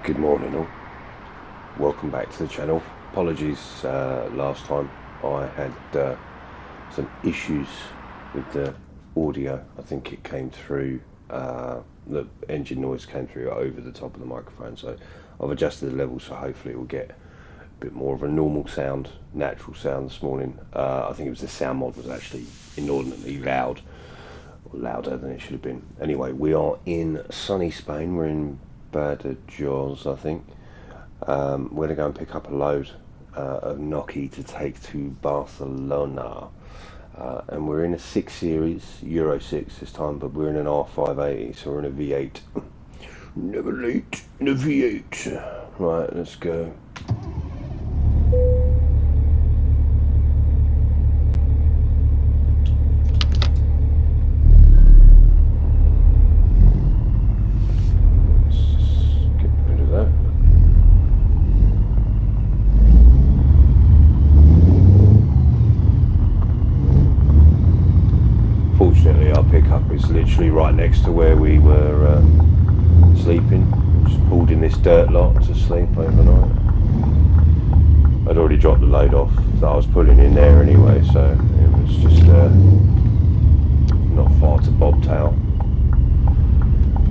Good morning all, welcome back to the channel. Apologies, last time I had some issues with the audio. I think it came through, the engine noise came through over the top of the microphone, so I've adjusted the level so hopefully it will get a bit more of a normal sound, natural sound this morning. I think it was the sound mod was actually inordinately loud, or louder than it should have been. Anyway, we are in sunny Spain, we're in Badajoz, I think. We're going to go and pick up a load of gnocchi to take to Barcelona. And we're in a 6 Series, Euro 6 this time, but we're in an R580, so we're in a V8. Never late in a V8. Right, let's go. Fortunately, our pickup is literally right next to where we were sleeping. Just pulled in this dirt lot to sleep overnight. I'd already dropped the load off that I was putting in there anyway, so it was just not far to Bobtail.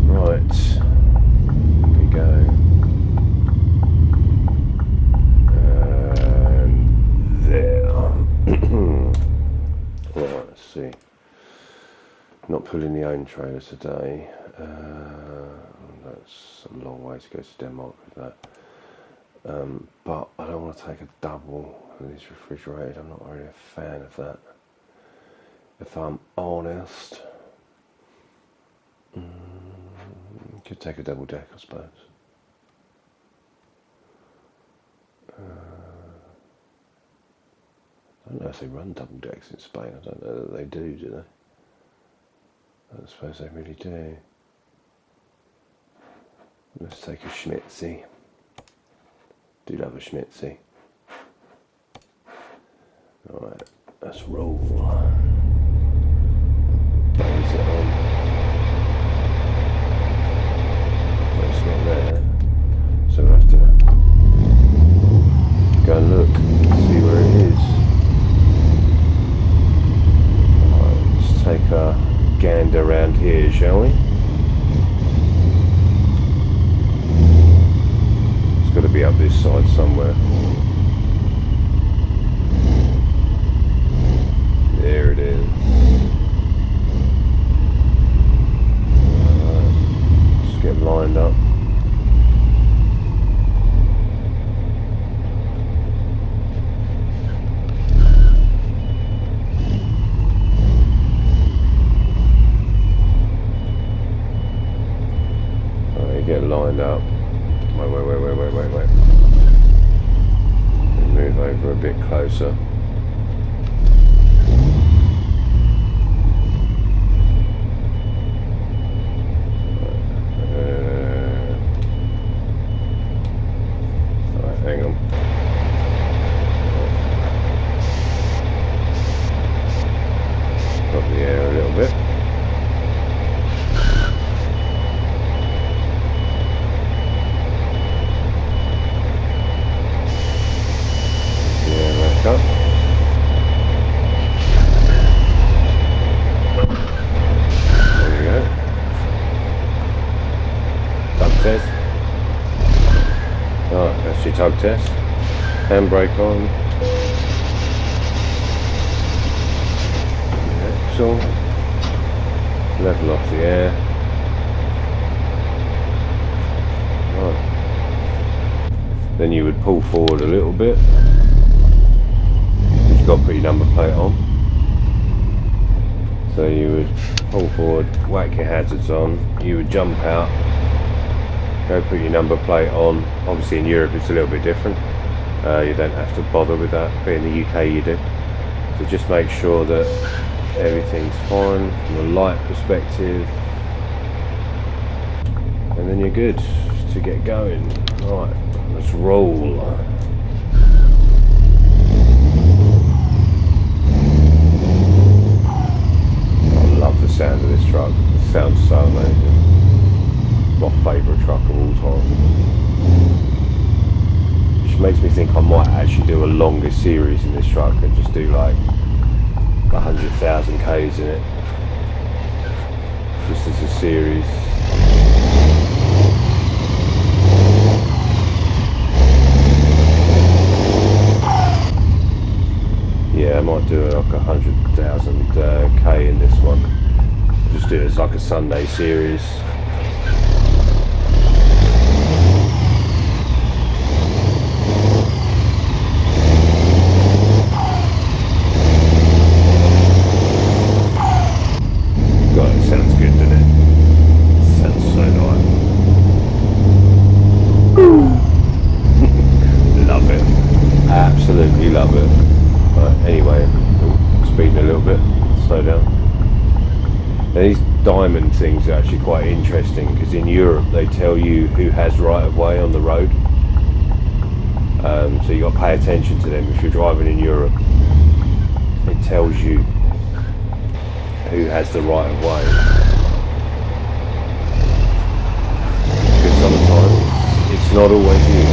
Right, here we go. And there. Right, let's see. Not pulling the own trailer today. That's a long way to go to Denmark with that. But I don't want to take a double of these refrigerated. I'm not really a fan of that, if I'm honest. Could take a double deck, I suppose. I don't know if they run double decks in Spain. I don't know that they do they? I suppose they really do. Let's take a Schmitzy. Do love a Schmitzy. Alright, let's roll. Is it on? No, it's not there. So we'll have to go and look and see where it is. Alright, let's take a gander around here, shall we? It's got to be up this side somewhere. There it is. Let's get lined up. Get lined up. Wait. And move over a bit closer. Alright, hang on. Drop the air a little bit. Up. There we go. Tug test. Oh, that's your tug test. Handbrake on. Axle. Level off the air. Right. Then you would pull forward a little bit. You've got to put your number plate on, so you would pull forward, whack your hazards on, you would jump out, go put your number plate on. Obviously in Europe it's a little bit different, you don't have to bother with that, but in the UK you do. So just make sure that everything's fine from a light perspective, and then you're good to get going. Right, let's roll. The sound of this truck, it sounds so amazing. My favourite truck of all time. makes me think I might actually do a longer series in this truck and just do like 100,000 Ks in it, just as a series. Yeah, I might do like 100,000 K in this one. Just do it as like a Sunday series. God, it sounds good, doesn't it? It sounds so nice. Love it. Absolutely love it. Right, anyway, speeding a little bit, slow down. Now, these diamond things are actually quite interesting because in Europe they tell you who has right of way on the road. So you got to pay attention to them if you're driving in Europe. It tells you who has the right of way. Because sometimes it's not always you.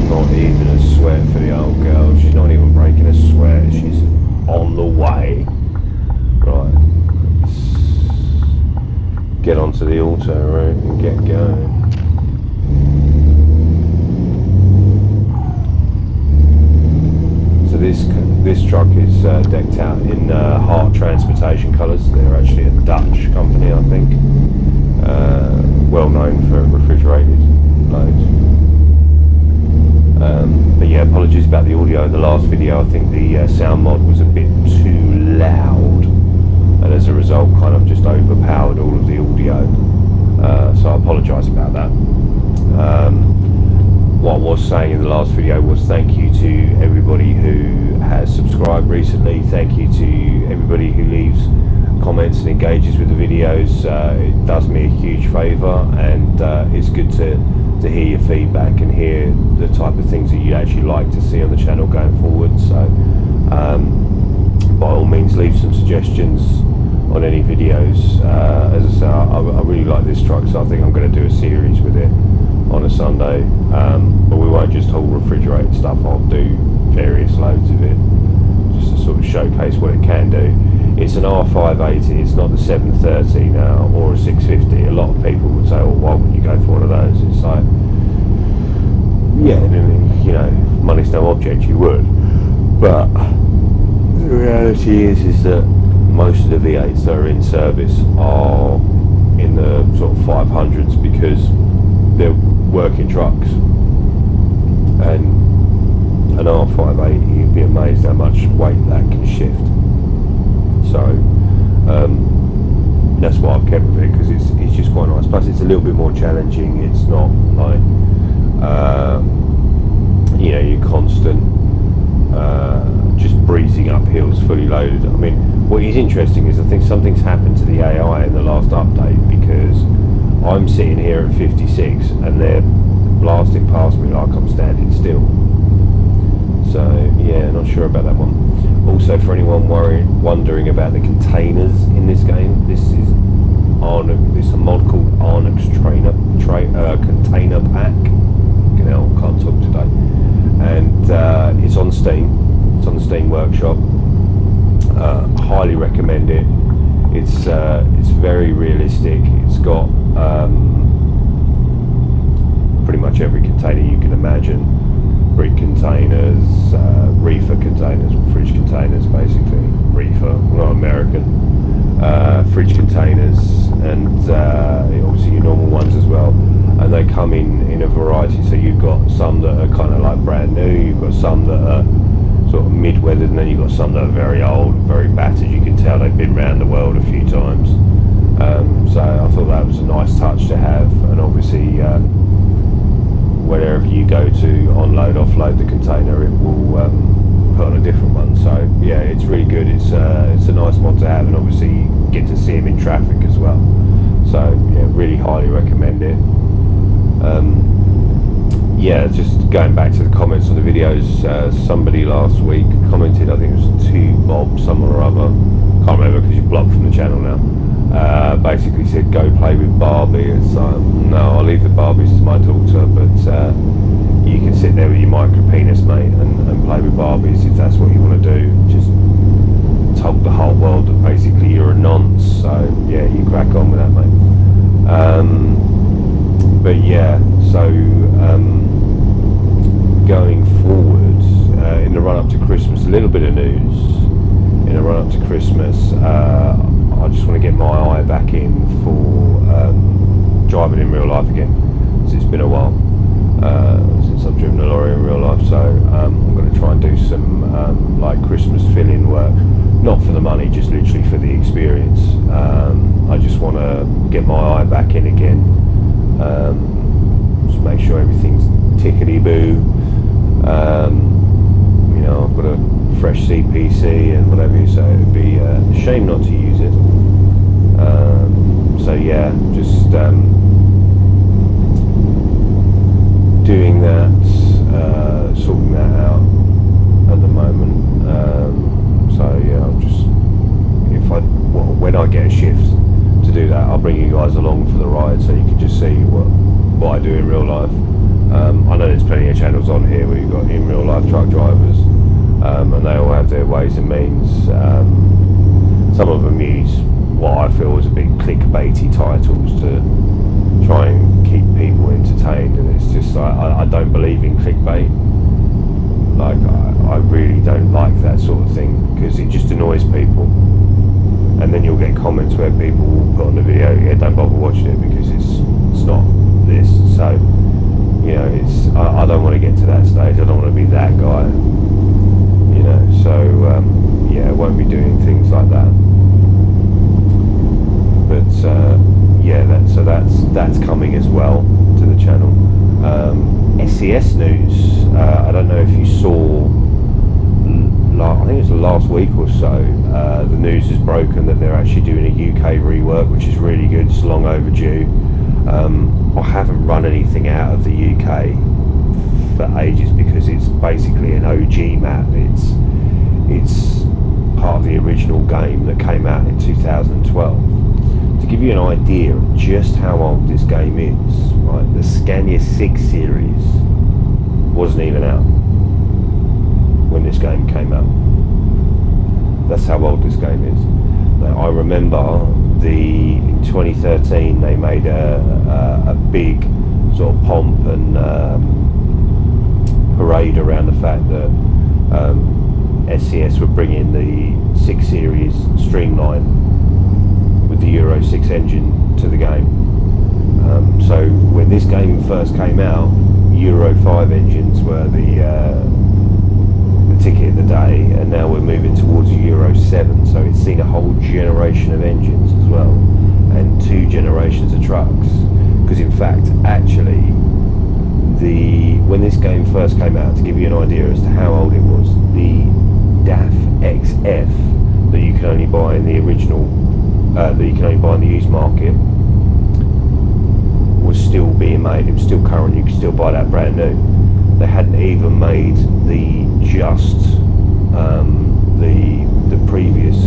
Not even a sweat for the old girl. She's not even breaking a sweat. She's on the way. Right. Let's get onto the auto route and get going. So this truck is decked out in Hart Transportation colours. They're actually a Dutch company, I think. Well known for refrigerated loads. But yeah, apologies about the audio in the last video. I think the sound mod was a bit too loud, and as a result kind of just overpowered all of the audio. So I apologise about that. What I was saying in the last video was thank you to everybody who has subscribed recently. Thank you to everybody who leaves comments and engages with the videos. It does me a huge favour, and it's good to hear your feedback and hear the type of things that you actually like to see on the channel going forward. So by all means leave some suggestions on any videos. As I say, I really like this truck, so I think I'm going to do a series with it on a Sunday, but we won't just haul refrigerated stuff. I'll do various loads of it just to sort of showcase what it can do. It's an R580, it's not the 730 now or a 650. A lot of people would say, well, why wouldn't you go for one of those? It's like, yeah, you know, money's no object, you would, but the reality is that most of the V8s that are in service are in the sort of 500s because they're working trucks, and an R580, you'd be amazed how much weight that can shift. So that's why I've kept with it, because it's just quite nice. Plus it's a little bit more challenging. It's not like you know, your constant just breezing up hills fully loaded. I mean, what is interesting is I think something's happened to the AI in the last update, because I'm sitting here at 56 and they're blasting past me like I'm standing still. So yeah, not sure about that one. Also, for anyone wondering about the containers in this game, this is it's a mod called Arnux Container Pack. You know, can't talk today. And it's on Steam. It's on the Steam Workshop. Highly recommend it. It's very realistic. It's got pretty much every container you can imagine. Brick containers, reefer containers, or fridge containers basically. Reefer, not American. Fridge containers, and obviously your normal ones as well. And they come in a variety. So you've got some that are kind of like brand new, you've got some that are sort of mid-weathered, and then you've got some that are very old, very battered. You can tell they've been around the world a few times. So I thought that was a nice touch to have, and obviously wherever you go to unload, offload the container, it will put on a different one. So yeah, it's really good. It's a nice mod to have, and obviously you get to see them in traffic as well. So yeah, really highly recommend it. yeah, just going back to the comments on the videos, somebody last week commented, I think it was to Bob, someone or other, can't remember because you've blocked from the channel now, basically said go play with Barbie. It's like, no, I'll leave the Barbies to my daughter, but you can sit there with your micro penis, mate, and play with Barbies if that's what you want to do. Just told the whole world that basically you're a nonce, so yeah, you crack on with that, mate. But yeah, so going forward, in the run up to Christmas, a little bit of news. In the run up to Christmas, I just want to get my eye back in for driving in real life again, because it's been a while since I've driven a lorry in real life. So I'm going to try and do some like Christmas fill-in work, not for the money, just literally for the experience. I just want to get my eye back in again, just make sure everything's tickety-boo. You know, I've got a fresh CPC and whatever, so it'd be a shame not to use it. So yeah, just doing that, sorting that out at the moment. So yeah, I'll just, when I get a shift to do that, I'll bring you guys along for the ride so you can just see what I do in real life. I know there's plenty of channels on here where you've got in real life truck drivers, and they all have their ways and means. Some of them use what I feel is a bit clickbaity titles to try and keep people entertained, and it's just like, I don't believe in clickbait. Like, I really don't like that sort of thing, because it just annoys people. And then you'll get comments where people will put on the video, yeah, don't bother watching it because it's not this. So, you know, I don't want to get to that stage. I don't want to be that guy, you know. So yeah, I won't be doing things like that. But yeah, that's coming as well to the channel. SES news. I don't know if you saw. I think it was the last week or so. The news has broken that they're actually doing a UK rework, which is really good. It's long overdue. I haven't run anything out of the UK for ages because it's basically an OG map. It's part of the original game that came out in 2012. To give you an idea of just how old this game is, right, the Scania 6 series wasn't even out when this game came out. That's how old this game is. Now, I remember in 2013 they made a big sort of pomp and parade around the fact that SCS were bringing the 6 series streamline with the Euro 6 engine to the game. So when this game first came out, Euro 5 engines were the ticket of the day, and now we're moving towards Euro 7, so it's seen a whole generation of engines as well, and 2 generations of trucks. Because in fact, actually, when this game first came out, to give you an idea as to how old it was, the DAF XF that you can only buy in the original, that you can only buy in the used market, was still being made. It was still current. You could still buy that brand new. They hadn't even made the previous,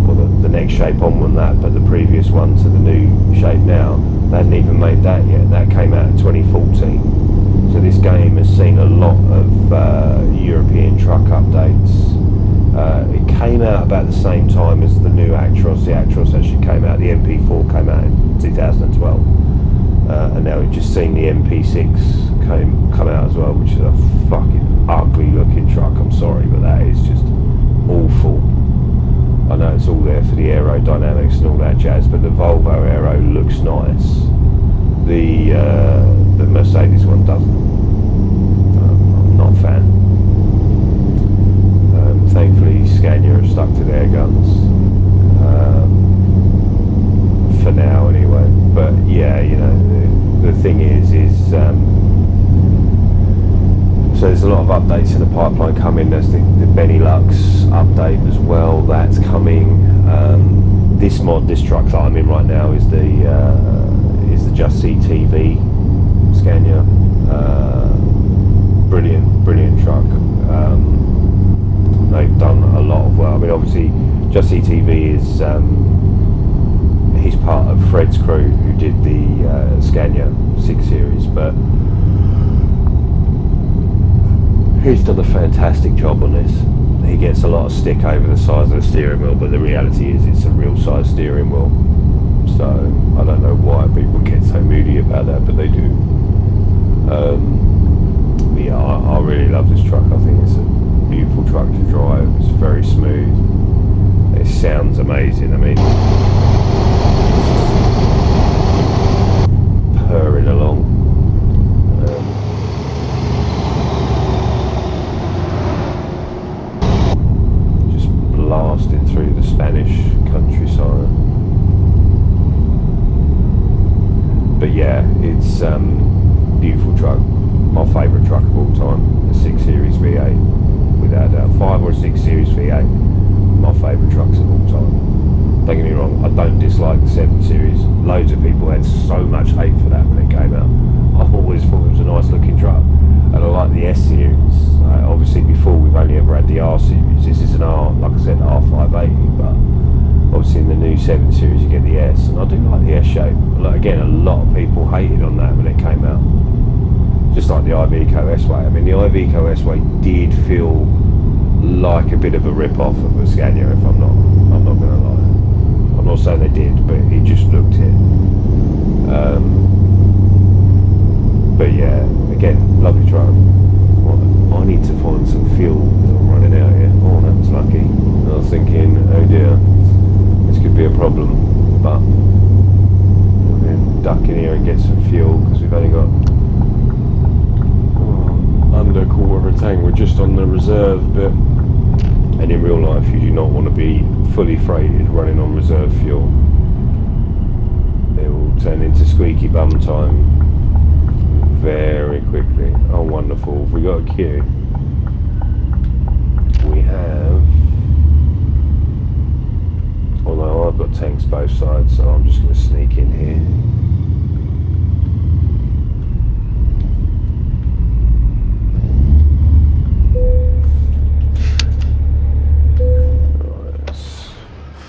or the next shape on that, but the previous one to the new shape now, they hadn't even made that yet. That came out in 2014. So this game has seen a lot of European truck updates. It came out about the same time as the new Actros. The Actros actually came out, the MP4 came out in 2012. And now we've just seen the MP6 come out as well, which is a fucking ugly looking truck. I'm sorry, but that is just awful. I know it's all there for the aerodynamics and all that jazz, but the Volvo Aero looks nice. The Mercedes one doesn't. I'm not a fan. Thankfully, Scania have stuck to their guns. For now anyway. But yeah, you know, the thing is so there's a lot of updates in the pipeline coming. There's the Benelux update as well, that's coming. This truck that I'm in right now is the Just CTV Scania. Just ETV is he's part of Fred's crew who did the Scania 6 Series, but he's done a fantastic job on this. He gets a lot of stick over the size of the steering wheel, but the reality is it's a real size steering wheel. So I don't know why people get so moody about that, but they do. But yeah, I really love this truck. I think it's a beautiful truck to drive. It's very smooth. It sounds amazing. I mean, purring along. Just blasting through the Spanish countryside. But yeah, it's beautiful truck. My favourite truck of all time, the 6 Series V8. Without a 5 or 6 Series V8, my favourite trucks of all time. Don't get me wrong, I don't dislike the 7 Series. Loads of people had so much hate for that when it came out. I always thought it was a nice looking truck. And I like the S Series. Obviously before we've only ever had the R Series. This is an R, like I said, R580, but obviously in the new 7 Series you get the S, and I do like the S shape. Like, again, a lot of people hated on that when it came out. Just like the Iveco S-Way. I mean, the Iveco S-Way did feel like a bit of a rip-off of the Scania, if I'm not going to lie. I'm not saying they did, but it just looked it. But yeah, again, lovely truck. I need to find some fuel because I'm running out here. Oh, that was lucky. I was thinking, oh dear, this could be a problem, but we're going to duck in here and get some fuel because we've only got under a quarter of a tank. We're just on the reserve bit, and in real life you do not want to be fully freighted running on reserve fuel. It will turn into squeaky bum time very quickly. Oh wonderful, we got a queue. We have, although I've got tanks both sides, so I'm just going to sneak in here.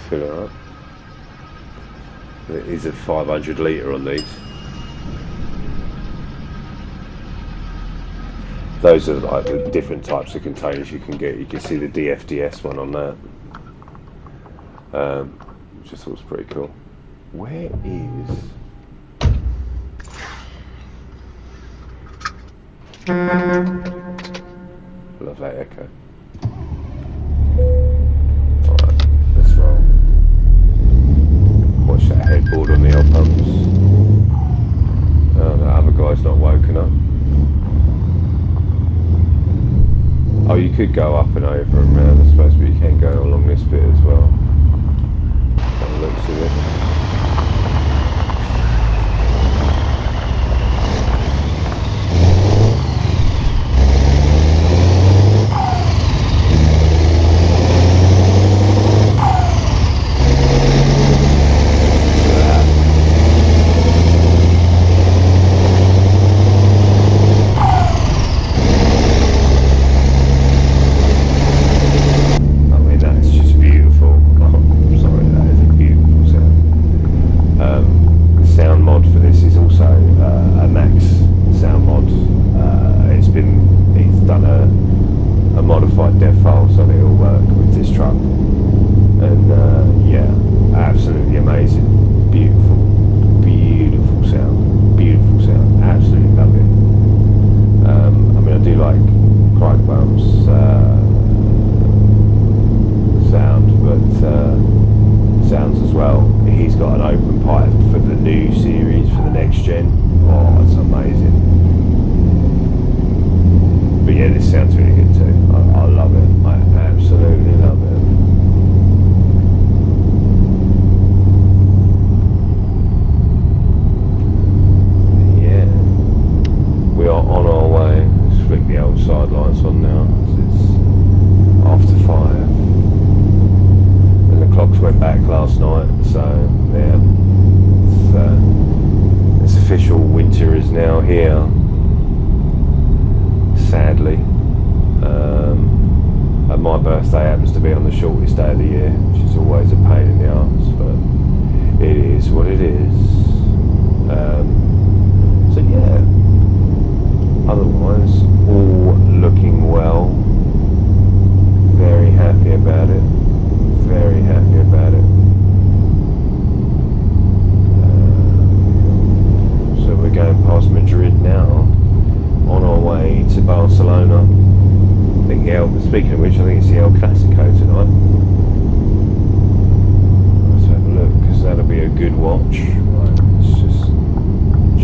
Fill it up. There is a 500 litre on these. Those are like the different types of containers you can get. You can see the DFDS one on that. Which I thought was pretty cool. Where is... Love that echo. Alright, let's roll. Watch that headboard on the oil pumps. Oh, the other guy's not woken up. Oh, you could go up and over and round, I suppose, but you can go along this bit as well. By the looks of it. And my birthday happens to be on the shortest day of the year, which is always a pain in the arse, but it is what it is. So yeah, otherwise all looking well. Very happy about it. Very happy about it. So we're going past Madrid now, on our way to Barcelona. I think speaking of which, I think it's the El Clasico tonight. Let's have a look, because that'll be a good watch. Right, let's just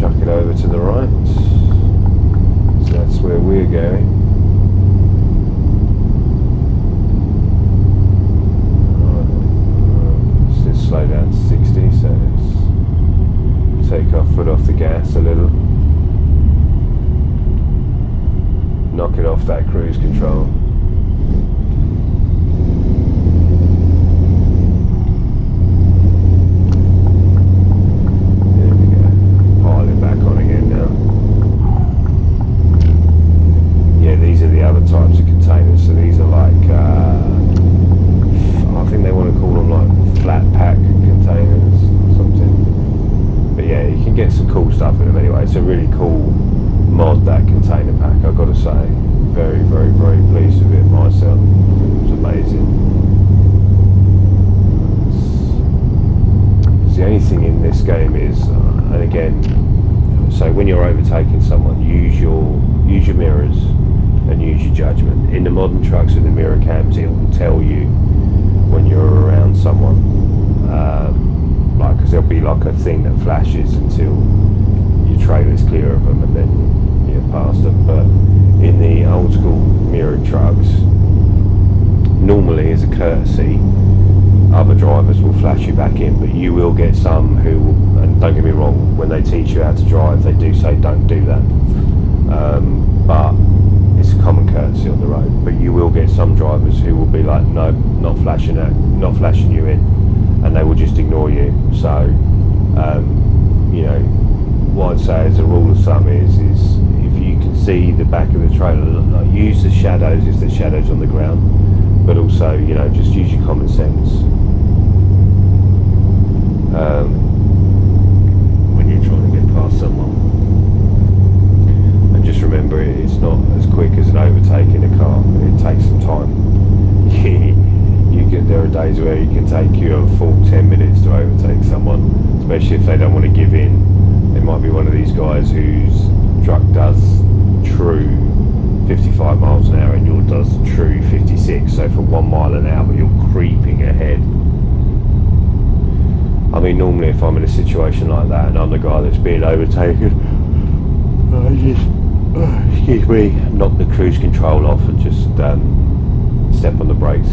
chuck it over to the right. So that's where we're going. Right, let's slow down to 60, so let's take our foot off the gas a little. Knock it off that cruise control. There we go. Pile it back on again now. Yeah, these are the other types of containers. So these are like, I think they want to call them like flat pack containers or something. But yeah, you can get some cool stuff in them anyway. It's a really cool mod, that container pack, I've got to say. Very, very, very pleased with it myself. It was amazing. The only thing in this game is, and again, so when you're overtaking someone, use your mirrors and use your judgment. In the modern trucks with the mirror cams, it will tell you when you're around someone, like, because there'll be like a thing that flashes until your trailer's clear of them, and then you're past them. But in the old school mirrored trucks, normally as a courtesy, other drivers will flash you back in, but you will get some who will, and don't get me wrong, when they teach you how to drive, they do say don't do that. But it's a common courtesy on the road. But you will get some drivers who will be like, no, not flashing you in, and they will just ignore you. So, you know, what I'd say as a rule of thumb is if you can see the back of the trailer, like, use the shadows if there's shadows on the ground, but also, you know, just use your common sense when you're trying to get past someone. And just remember, it's not as quick as an overtaking a car. It takes some time. There are days where you can take you a full 10 minutes to overtake someone, especially if they don't want to give in. It might be one of these guys whose truck does true 55 miles an hour and yours does true 56, so for 1 mile an hour you're creeping ahead. I mean, normally if I'm in a situation like that and I'm the guy that's being overtaken, I just, excuse me, knock the cruise control off and just step on the brakes,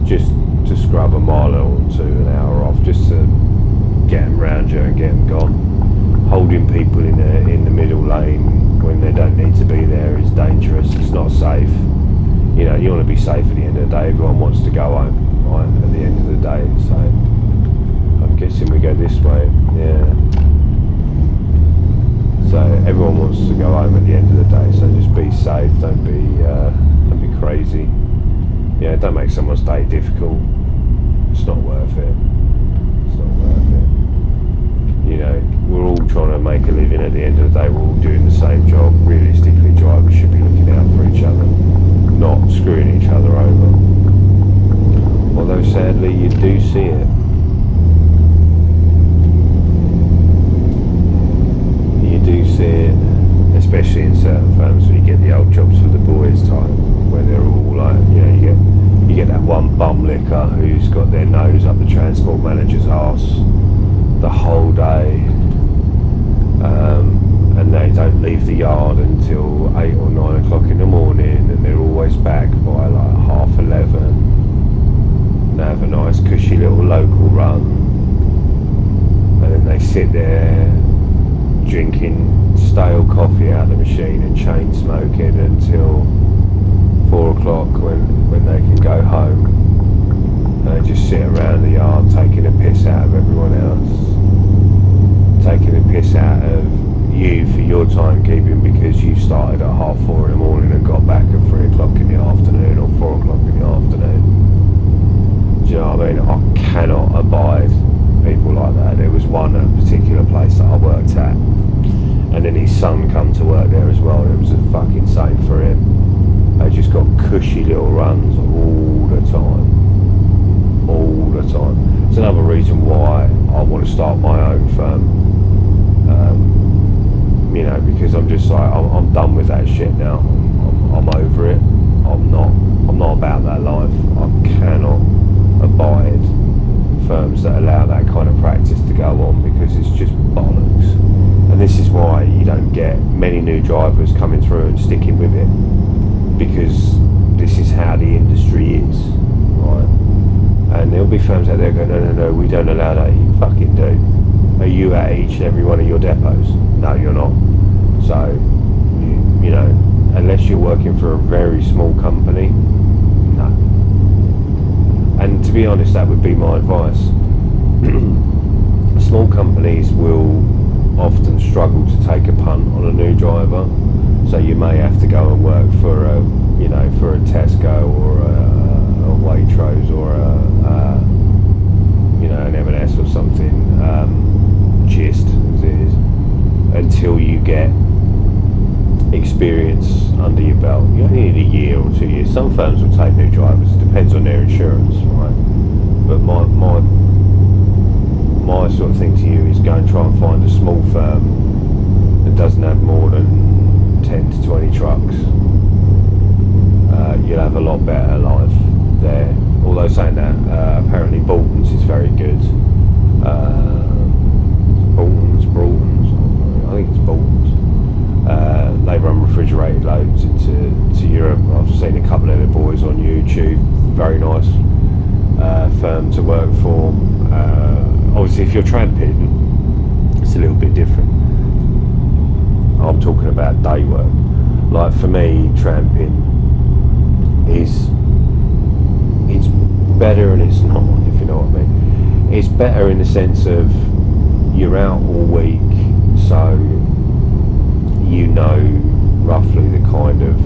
just to scrub a mile or two an hour off, just to get them round you and get them gone. Holding people in the middle lane when they don't need to be there is dangerous. It's not safe. You know, you want to be safe at the end of the day. Everyone wants to go home, right, at the end of the day. So I'm guessing we go this way. Yeah. So everyone wants to go home at the end of the day. So just be safe. Don't be crazy. Yeah, don't make someone's day difficult. It's not worth it. It's not worth it. You know, we're all trying to make a living at the end of the day. We're all doing the same job. Realistically, drivers should be looking out for each other, not screwing each other over. Although sadly, you do see it. You do see it, especially in certain firms where you get the old jobs for the boys type, where they're all like, you know, you get that one bum licker who's got their nose up the transport manager's arse the whole day, and they don't leave the yard until 8 or 9 o'clock in the morning, and they're always back by like 11:30. And they have a nice cushy little local run, and then they sit there drinking stale coffee out of the machine and chain smoking until 4 o'clock when they can go home. And they just sit around the yard taking a piss out of everyone else, taking a piss out of you for your timekeeping because you started at 4:30 in the morning and got got back at 3 o'clock in the afternoon or 4 o'clock in the afternoon. Do you know what I mean? I cannot abide people like that. There was one at a particular place that I worked at, and then his son come to work there as well. It was a fucking same for him. They just got cushy little runs all the time. All the time. It's another reason why I want to start my own firm. You know, because I'm just like, I'm done with that shit now. I'm over it. I'm not about that life. I cannot abide firms that allow that kind of practice to go on, because it's just bollocks. And this is why you don't get many new drivers coming through and sticking with it, because this is how the industry is, right? And there'll be firms out there going, no, we don't allow that. You fucking do. Are you at each and every one of your depots? No, you're not. So, you know, unless you're working for a very small company, no. And to be honest, that would be my advice. Small companies will often struggle to take a punt on a new driver, so you may have to go and work for a, you know, for a Tesco or a Waitrose or you know, an M&S or something, gist as it is, until you get experience under your belt. You only need a year or 2 years. Some firms will take new drivers. It depends on their insurance, right? But my sort of thing to you is go and try and find a small firm that doesn't have more than 10 to 20 trucks. You'll have a lot better life there. Although saying that, apparently Bolton's is very good. Broughton's, I think it's Bolton's. They run refrigerated loads into Europe. I've seen a couple of the boys on YouTube. Very nice firm to work for. Obviously, if you're tramping, it's a little bit different. I'm talking about day work. Like for me, tramping is, it's better and it's not, if you know what I mean. It's better in the sense of you're out all week, so you know roughly the kind of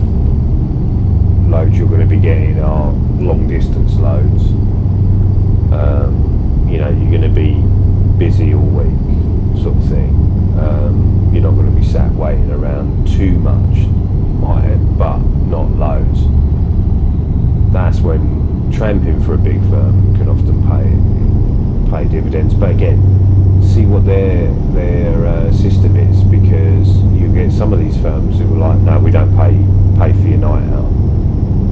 loads you're going to be getting are long distance loads. You know, you're going to be busy all week, sort of thing. You're not going to be sat waiting around too much, but not loads. That's when tramping for a big firm can often pay dividends. But again, see what their system is, because you get some of these firms who are like, no, we don't pay for your night out.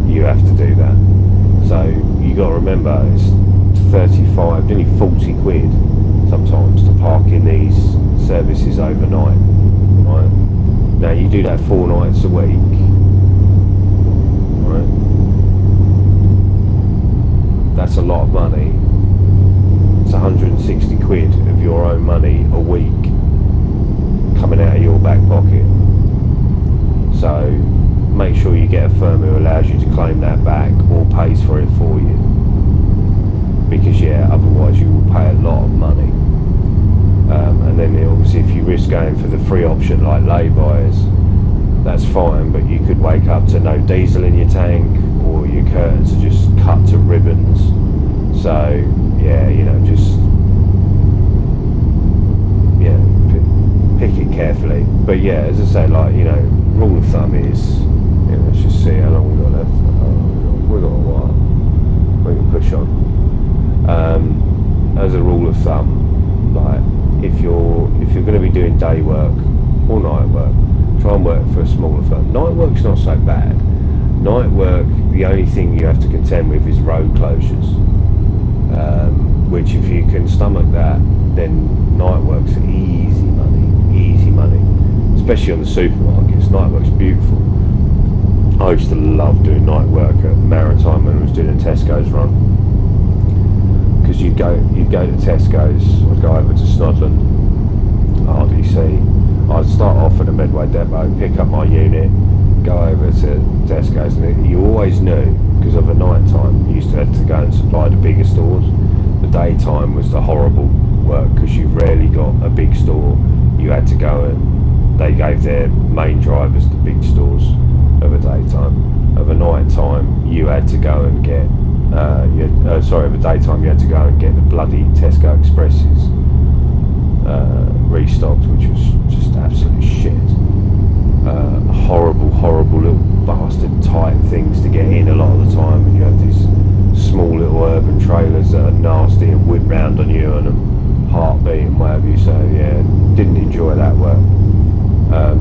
You have to do that. So you got to remember, it's 35, nearly 40 quid sometimes to park in these services overnight, right? Now you do that 4 nights a week, right? That's a lot of money. It's 160 quid of your own money a week coming out of your back pocket. So make sure you get a firm who allows you to claim that back or pays for it for you, because yeah, otherwise you will pay a lot of money. And then obviously if you risk going for the free option like lay-bys, that's fine, but you could wake up to no diesel in your tank, or your curtains are just cut to ribbons. So yeah, you know, just pick it carefully. But yeah, as I say, like, you know, rule of thumb is, you know, let's just see how long we've got left. We've got a while. We can push on. As a rule of thumb, like, if you're going to be doing day work or night work, try and work for a smaller firm. Night work's not so bad. Night work, the only thing you have to contend with is road closures, which if you can stomach that, then night work's easy money, especially on the supermarkets. Night work's beautiful. I used to love doing night work at Maritime when I was doing a Tesco's run, because you'd go to Tesco's, I'd go over to Snodland, RDC, I'd start off at a Medway depot, pick up my unit, go over to Tesco's, and you always knew, because of the night time, you used to have to go and supply the bigger stores. The daytime was the horrible work, because you rarely got a big store. You had to go and they gave their main drivers the big stores, of a daytime. Of a night time, you had to go and get. Of a daytime, you had to go and get the bloody Tesco Expresses restocked, which was just absolute shit. Horrible little bastard tight things to get in a lot of the time, and you had these small little urban trailers that are nasty and whip round on you and heartbeat and what have you. So yeah, didn't enjoy that work.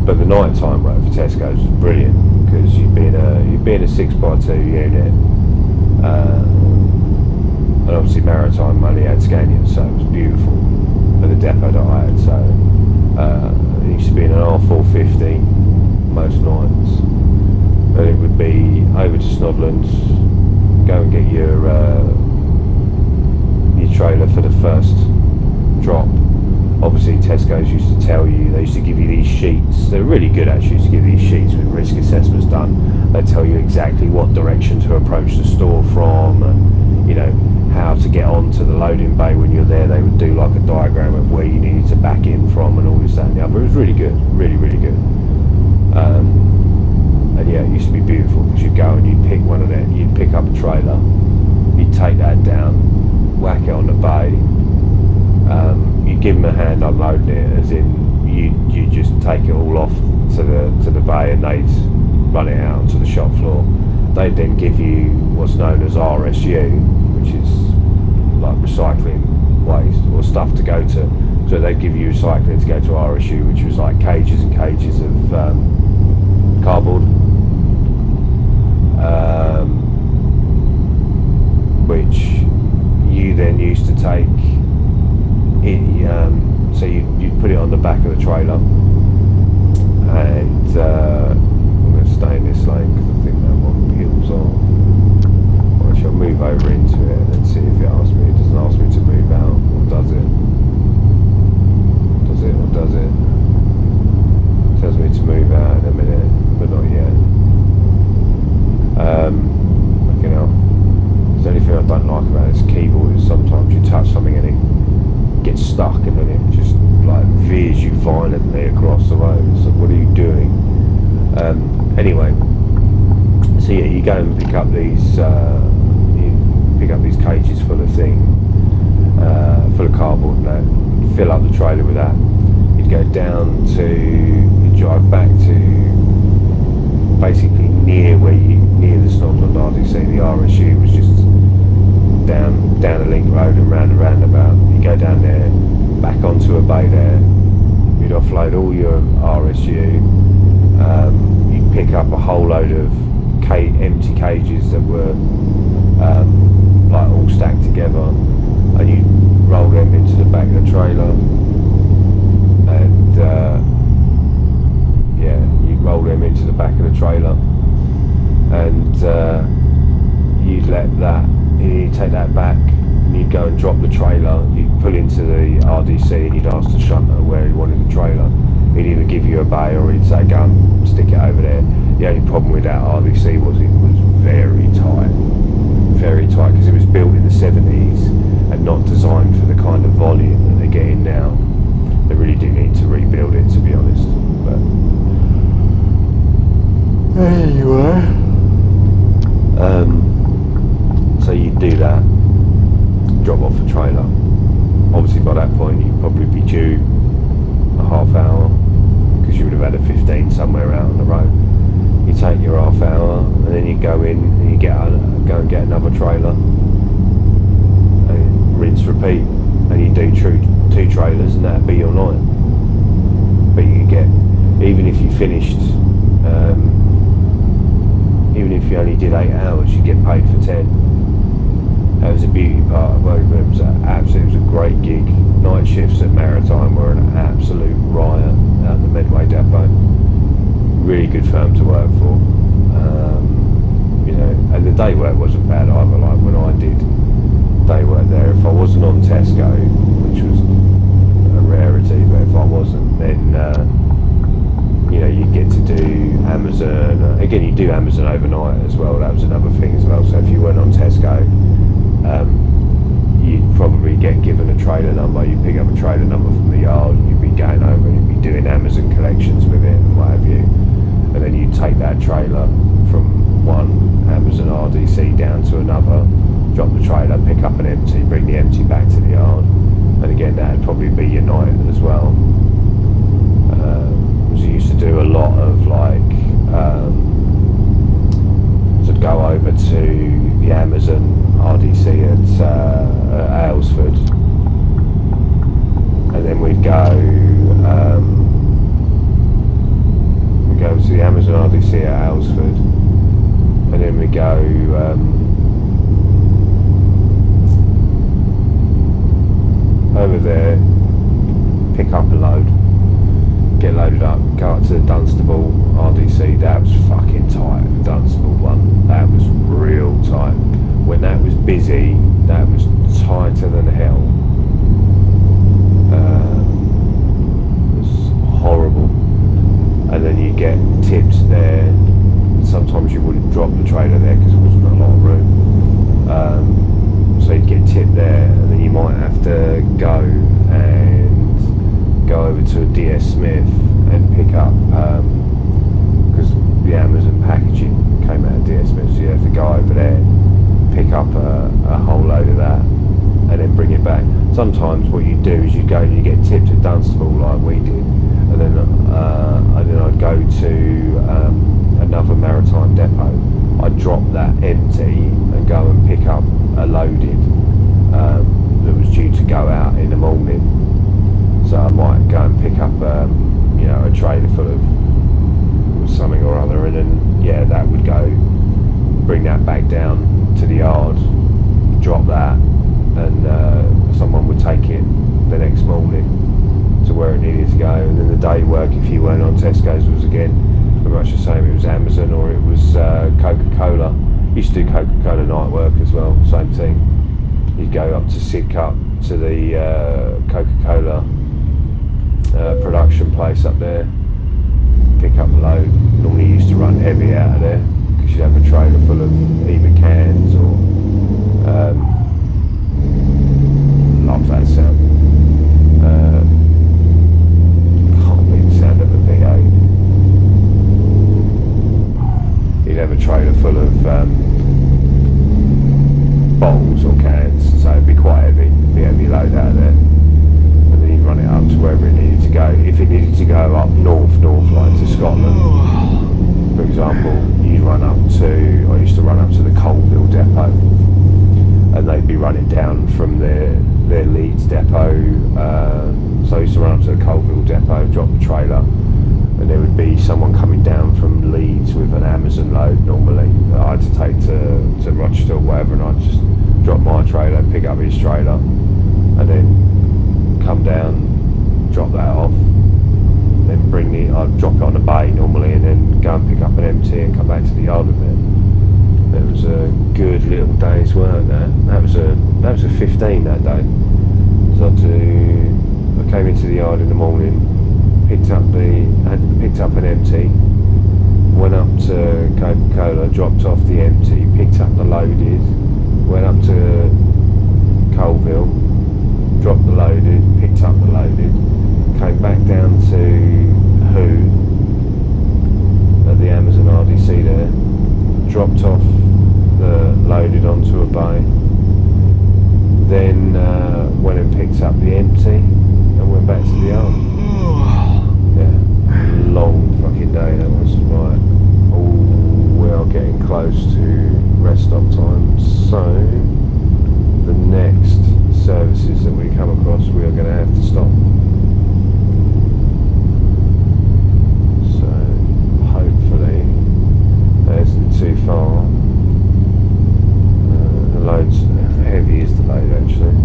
But the nighttime work for Tesco's was brilliant, because you'd be in a 6x2 unit, and obviously Maritime only had Scania, so it was beautiful for the depot that I had. So it used to be in an R450 most nights, and it would be over to Snodlands, go and get your trailer for the first drop. Obviously Tesco's used to tell you, they used to give you these sheets, they're really good actually, used to give you these sheets with risk assessments done. They tell you exactly what direction to approach the store from, and you know, how to get onto the loading bay when you're there. They would do like a diagram of where you needed to back in from and all this, that and the other. It was really good, really good. And yeah, it used to be beautiful, because you'd go and you'd pick one of them, you'd pick up a trailer, you'd take that down, whack it on the bay, you'd give them a hand unloading it, as in you just take it all off to the bay, and they'd run it out onto the shop floor. They'd then give you what's known as RSU, which is like recycling waste or stuff to go to. So they'd give you recycling to go to RSU, which was like cages and cages of cardboard, which you then used to take in, so you'd put it on the back of the trailer, and I'm going to stay in this lane because I think that one peels off. I shall move over into it and see if it asks me. It doesn't ask me to move out, or does it? Does it or does it? It tells me to move out in a minute, but not yet. Looking out. The only thing I don't like about this keyboard is sometimes you touch something and it gets stuck, and then it just like veers you violently across the road. So what are you doing? Anyway, so yeah, you go and pick up these cages full of cardboard, and that. You fill up the trailer with that. You'd go down you drive back to basically near the Snodland RDC. The RSU was just down a link road and round a roundabout. You go down there, back onto a bay there. You'd offload all your RSU. You'd pick up a whole load of empty cages that were like all stacked together, and you roll them into the back of the trailer, and you'd roll them into the back of the trailer, and you'd take that back, and you'd go and drop the trailer. You'd pull into the RDC and you'd ask the shunter where he wanted the trailer. He'd either give you a bay, or he'd say go and stick it over there. The only problem with that RDC was it was very tight, because it was built in the 70s and not designed for the kind of volume that they're getting now. They really do need to rebuild it, to be honest. But anyway, so you do that, drop off the trailer. Obviously by that point you'd probably be due a half hour, because you would have had a 15 somewhere out on the road. You take your half hour, and then you go in and you go and get another trailer, and rinse repeat, and you do two trailers, and that'd be your night. But you get, even if you finished, even if you only did 8 hours, you get paid for 10. That was a beauty part of working for them. It was a great gig. Night shifts at Maritime were an absolute riot at the Medway depot. Really good firm to work for. You know, and the day work wasn't bad either. Like when I did day work there, if I wasn't on Tesco, which was a rarity, but if I wasn't, then you know, you get to do Amazon. Again, you do Amazon overnight as well. That was another thing as well. So if you weren't on Tesco, you'd probably get given a trailer number. You'd pick up a trailer number from the yard, and you'd be going over and you'd be doing Amazon collections with it and what have you. And then you'd take that trailer lot of like, to go over to the Amazon RDC at Aylesford, and then we'd go to the Amazon RDC at Aylesford, and then we go over there, pick up a load, get loaded up, go up to the Dunstable RDC. That was fucking tight, the Dunstable one. That was real tight. When that was busy, that was tighter than hell. It was horrible. And then you get tips there. Sometimes you wouldn't drop the trailer there because there wasn't a lot of room. So you'd get tipped there, and then you might have to go over to a DS Smith and pick up, because the Amazon packaging came out of DS Smith, so you have to go over there, pick up a whole load of that, and then bring it back. Sometimes what you do is you go and you get tipped at Dunstable like we did, and then I'd go to another maritime depot. I'd drop that empty and go and pick up a loaded that was due to go out in the morning. So I might go and pick up a trailer full of something or other, and then that would go, bring that back down to the yard, drop that, and someone would take it the next morning to where it needed to go. And then the day work, if you weren't on Tesco's, was again pretty much the same. It was Amazon or it was Coca-Cola. Used to do Coca-Cola night work as well, same thing. You'd go up to Sidcup to the Coca-Cola production place up there, pick up the load. Normally used to run heavy out of there because you'd have a trailer full of either cans or love that sound. Can't beat the sound of a V8. You'd have a trailer full of bottles or cans, so it'd be quite heavy, be a heavy load out of there. And then you'd run it up to wherever it needed to go. If it needed to go up north like to Scotland, for example, I used to run up to the Colville depot, and they'd be running down from their Leeds depot. So I used to run up to the Colville depot, drop the trailer, and there would be someone coming down from Leeds with an Amazon load normally that I had to take to Rochester or whatever, and I'd just drop my trailer, pick up his trailer, and then come down, drop that off, then I'd drop it on the bay normally, and then go and pick up an MT and come back to the yard with it. It was a good little day's work. That was a 15 that day. So I came into the yard in the morning, picked up an MT, went up to Coca-Cola, dropped off the MT, picked up the loaded, went up to Colville, dropped the loaded, picked up the loaded, came back down to at the Amazon RDC there, dropped off the loaded onto a bay, then went and picked up the empty and went back to the yard. Yeah, long fucking day that was. Right, we are getting close to rest stop time, so the next services that we come across we are going to have to stop. Hopefully that isn't too far. The load's heavy is the load actually,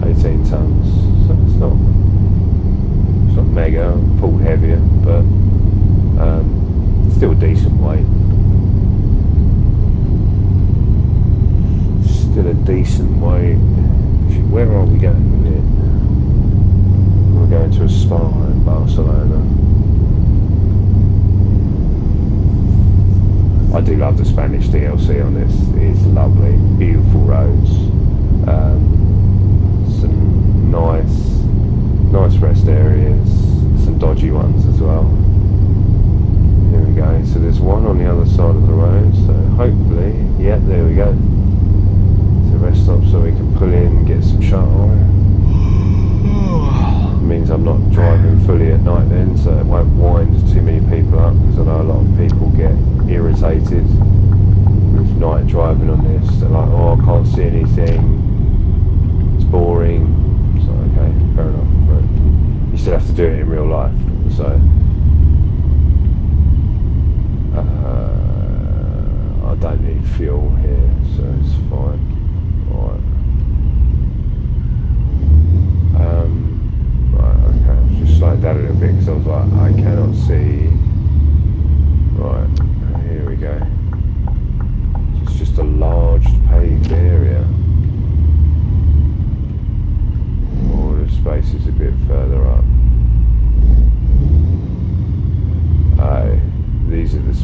18 tons, so it's not mega, pulled heavier, but still a decent weight. Still a decent weight. Where are we going with it? We're going to a spa in Barcelona. I do love the Spanish DLC on this. It's lovely, beautiful roads, some nice rest areas, some dodgy ones as well. Here we go. So there's one on the other side of the road. So hopefully, yeah, there we go. So rest stop, so we can pull in and get some shut eye. Means I'm not driving fully at night then, so it won't wind too many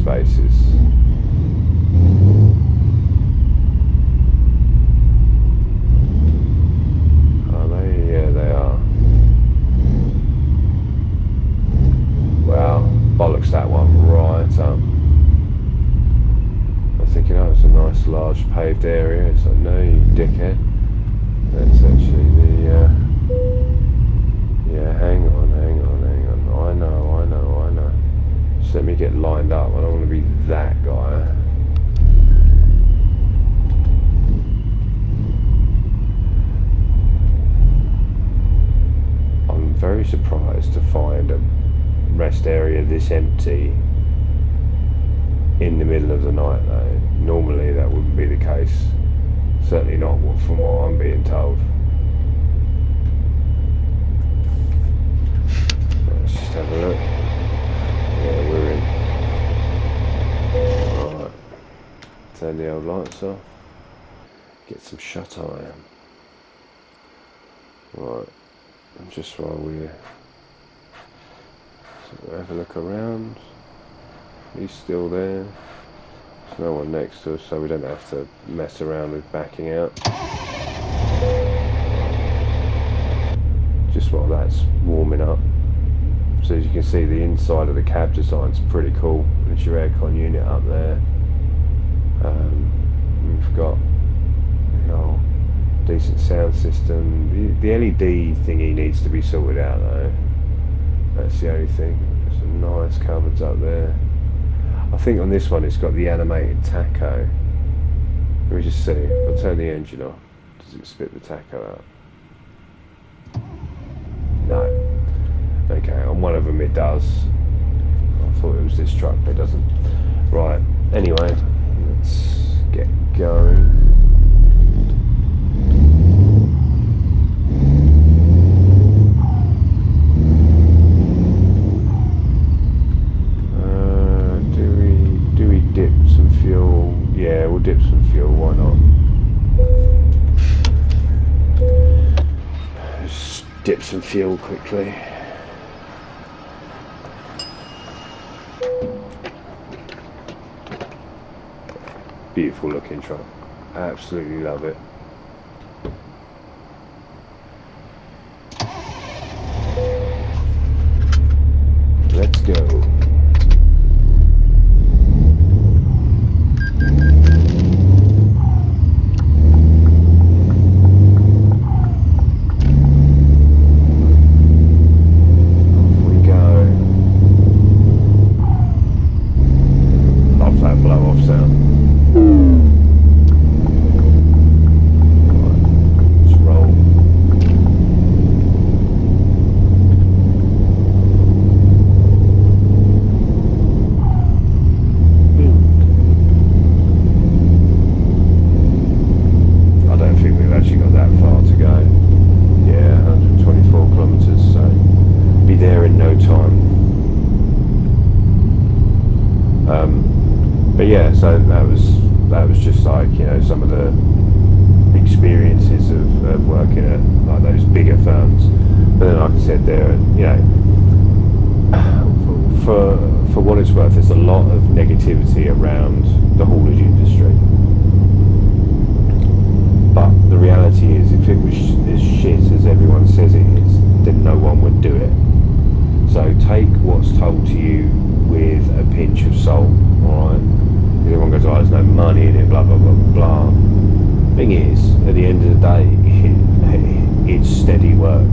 spaces. Are they? Yeah, they are. Wow, bollocks that one right up. I'm thinking, oh, it's a nice large paved area. It's like, no, you dickhead. That's actually the, yeah, hang on. I know. Just let me get lined up. I don't want to be that guy. I'm very surprised to find a rest area this empty in the middle of the night though. Normally that wouldn't be the case. Certainly not from what I'm being told. Let's just have a look. Yeah, we're in. Alright. Turn the old lights off. Get some shut eye. Right. And just while we're have a look around. He's still there. There's no one next to us, so we don't have to mess around with backing out. Just while that's warming up. So as you can see, the inside of the cab design's pretty cool. There's your aircon unit up there. We've got, you know, decent sound system. The LED thingy needs to be sorted out though. That's the only thing. There's some nice cupboards up there. I think on this one it's got the animated tacho. Let me just see. I'll turn the engine off. Does it spit the tacho out? No. Okay, on one of them it does. I thought it was this truck, but it doesn't. Right, anyway, let's get going. Do we dip some fuel? Yeah, we'll dip some fuel, why not? Just dip some fuel quickly. Beautiful looking truck. Absolutely love it. Let's go. But yeah, so that was just like, you know, some of the experiences of working at like those bigger firms. But then, like I said, there, you know, for what it's worth, there's a lot of negativity around the haulage industry. But the reality is, if it was as shit as everyone says it is, then no one would do it. So take what's told to you with a pinch of salt, alright? Everyone goes, oh, there's no money in it, blah, blah, blah, blah. Thing is, at the end of the day, it's steady work.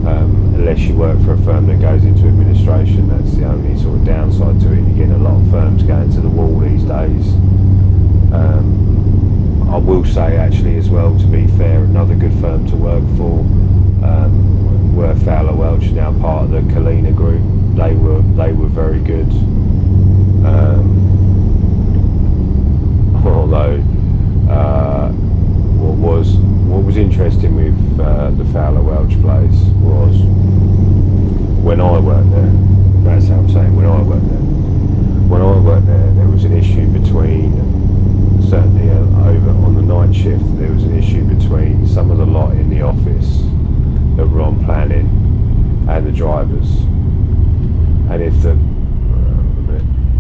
Unless you work for a firm that goes into administration, that's the only sort of downside to it. You're getting a lot of firms going to the wall these days. I will say, actually, as well, to be fair, another good firm to work for, were Fowler Welch, now part of the Kalina group. They were very good. Although what was interesting with the Fowler Welch place was when I worked there. That's how I'm saying, when I worked there, there was an issue between, certainly over on the night shift, there was an issue between some of the lot in the office that were on planning and the drivers. And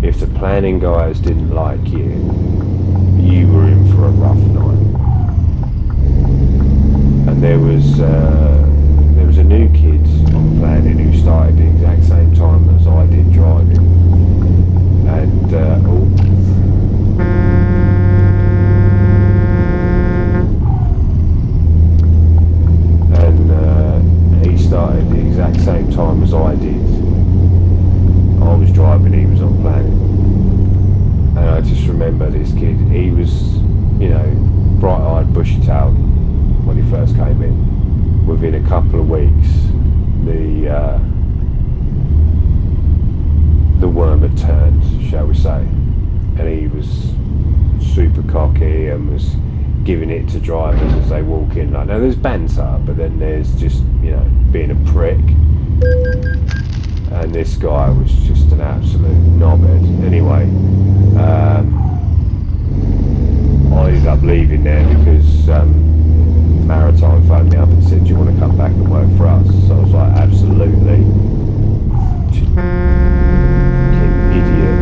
if if the planning guys didn't like you, you were in for a rough night. And there was a new kid on planning who started the exact same time as I did driving, and he started the exact same time as I did. I was driving, he was on planning, and I just remember this kid. He was, bright-eyed, bushy-tailed when he first came in. Within a couple of weeks, the worm had turned, shall we say, and he was super cocky and was giving it to drivers as they walk in. Like, now there's banter, but then there's just, being a prick. And this guy was just an absolute knobhead. Anyway, I ended up leaving there because Maritime phoned me up and said, do you want to come back and work for us? So I was like, absolutely. Idiot.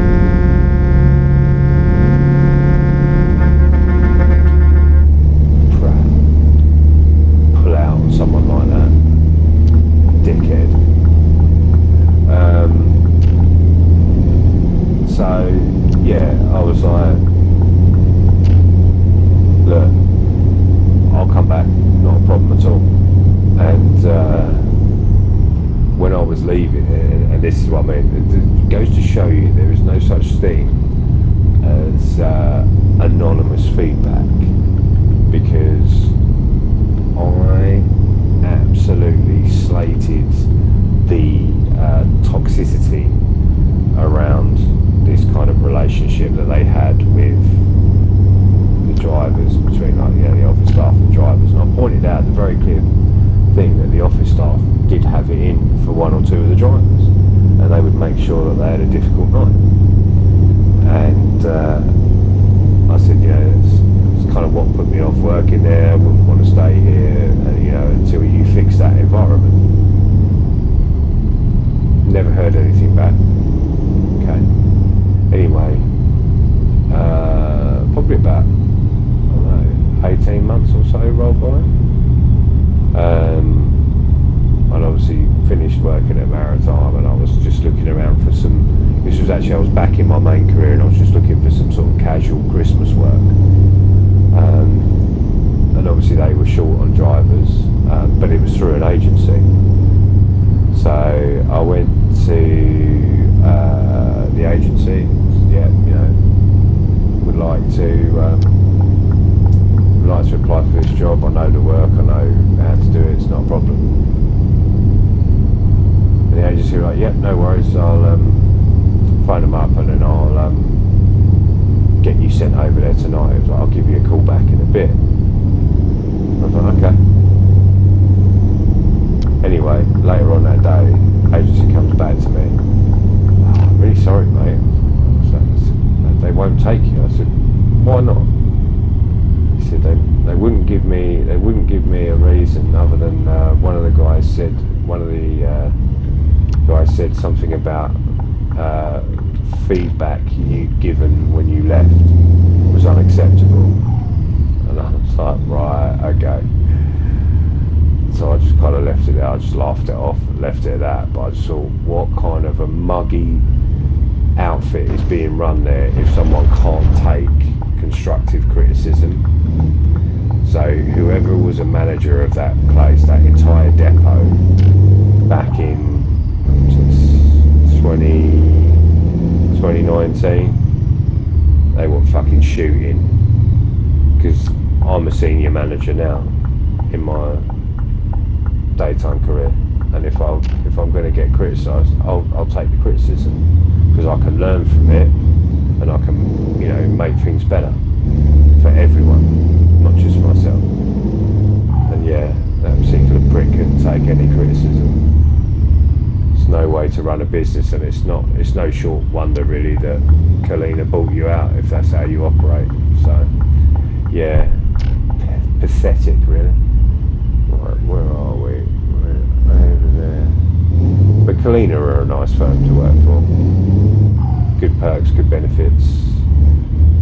Pull out on someone like that. Dickhead. So yeah, I was like, look, I'll come back, not a problem at all. And when I was leaving, and this is what I mean, it goes to show you there is no such thing as anonymous feedback, because I absolutely slated the toxicity around this kind of relationship that they had with the drivers, between the office staff and drivers. And I pointed out the very clear thing that the office staff did have it in for one or two of the drivers, and they would make sure that they had a difficult night. And I said, it's kind of what put me off working there. I wouldn't want to stay here, until you fix that environment. Never heard anything back. Okay. Anyway, probably about, I don't know, 18 months or so rolled by. I'd obviously finished working at Maritime, and I was just looking around for some. This was actually, I was back in my main career, and I was just looking for some sort of casual Christmas work. And obviously they were short on drivers, but it was through an agency. So I went to the agency. Yeah, would like to apply for this job. I know the work. I know how to do it. It's not a problem. And the agency were like, "Yep, no worries. I'll phone them up, and then I'll get you sent over there tonight." It was like, "I'll give you a call back in a bit." I was like, "Okay." Anyway, later on that day, agency comes back to me. "Oh, I'm really sorry, mate. They won't take you." I said, "Why not?" He said they wouldn't give me a reason other than one of the guys said something about feedback you'd given when you left was unacceptable. And I was like, right, okay. So I just kind of left it there. I just laughed it off and left it at that. But I just thought, what kind of a muggy outfit is being run there if someone can't take constructive criticism? So whoever was a manager of that place, that entire depot, back in 2019, they were fucking shooting. Because I'm a senior manager now in my daytime career, and if I'm going to get criticised, I'll take the criticism, because I can learn from it, and I can make things better for everyone, not just myself. And yeah, that particular prick couldn't take any criticism. There's no way to run a business, and it's no short wonder really that Kalina bought you out if that's how you operate. So yeah, pathetic really. Right, where are we? We're over there. But Kalina are a nice firm to work for. Good perks, good benefits.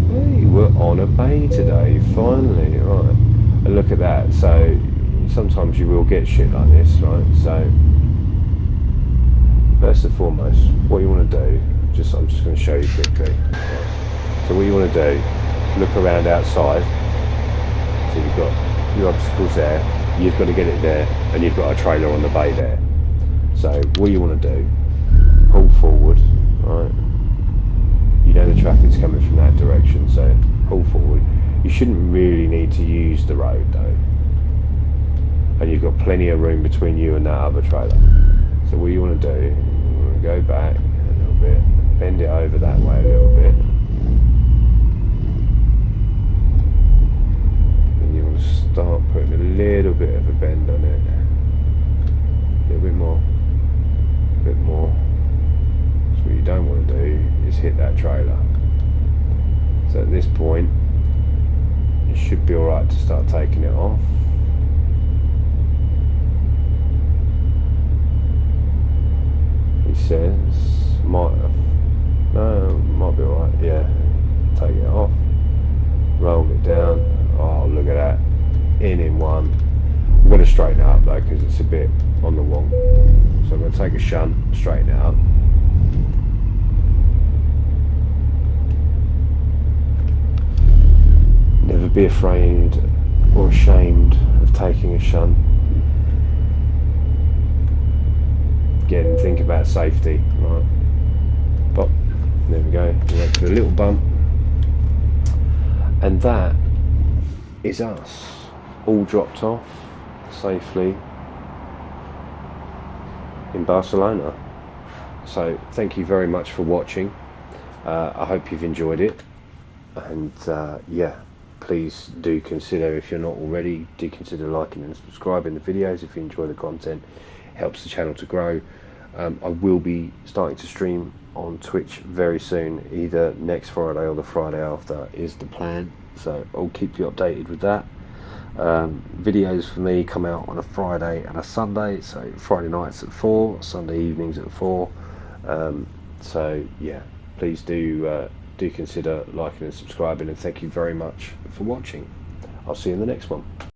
Hey, we're on a bay today, finally, right. And look at that, so sometimes you will get shit like this, right? So first and foremost, what you want to do, I'm just going to show you quickly. Right. So what you want to do, look around outside. So you've got your obstacles there, you've got to get it there, and you've got a trailer on the bay there. So what you want to do, pull forward, right? You know the traffic's coming from that direction, so pull forward. You shouldn't really need to use the road though. And you've got plenty of room between you and that other trailer. So what you want to do, you want to go back a little bit, bend it over that way a little bit. And you want to start putting a little bit of a bend on it. A little bit more. A bit more. So what you don't want to do is hit that trailer. So at this point, it should be alright to start taking it off. He says, might be alright, yeah. Take it off, roll it down. Oh, look at that, in one. I'm going to straighten it up though, because it's a bit on the wall. So I'm going to take a shunt, straighten it up. Never be afraid or ashamed of taking a shunt. Again, think about safety, right? But there we go. We went for a little bump, and that is us all dropped off safely in Barcelona. So thank you very much for watching. I hope you've enjoyed it, and yeah, please do consider, if you're not already, do consider liking and subscribing the videos if you enjoy the content. It helps the channel to grow. I will be starting to stream on Twitch very soon, either next Friday or the Friday after is the plan, so I'll keep you updated with that. Videos for me come out on a Friday and a Sunday, so Friday nights at 4, Sunday evenings at 4. So yeah, please do consider liking and subscribing, and thank you very much for watching. I'll see you in the next one.